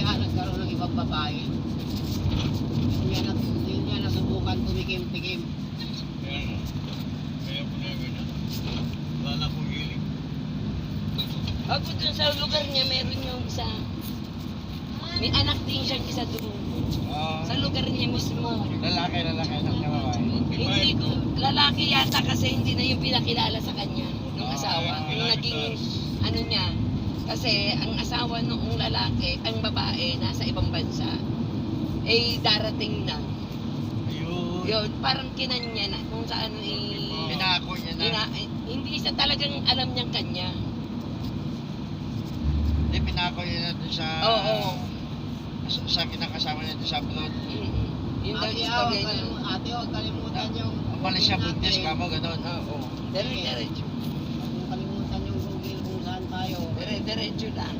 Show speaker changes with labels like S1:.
S1: nagkaroon ng ibang babae. Hindi niya nasubukan tumikim-tikim.
S2: Kaya nga. Kaya po na ganyan. Wala na akong hiling.
S3: Ako dun sa lugar niya, meron yung isa. May anak din siyang isa doon. Sa lugar niya mismo.
S1: Lalaki ng babae.
S3: Hindi ko, lalaki yata kasi hindi na yung pinakilala sa kanya, ng asawa. Yung naging, ano niya, kasi ang asawa noong lalaki, ang babae, nasa ibang bansa, eh darating na.
S2: Ayun.
S3: Yun, parang kinanya na, kung saan
S1: Pinako niya na.
S3: hindi siya talagang alam niyang kanya.
S1: Hindi, pinako niya na doon sa...
S3: Oo.
S1: Sa kinakasama niya doon sa abroad.
S3: Yun daw
S1: Ate,
S3: istorya niya.
S1: huwag kalimutan yung...
S2: Umalis siya buntis ka mo, gano'n.
S3: Oo. Dire-diretso.
S1: Huwag kalimutan yung Google kung saan tayo.
S3: Dire-diretso lang.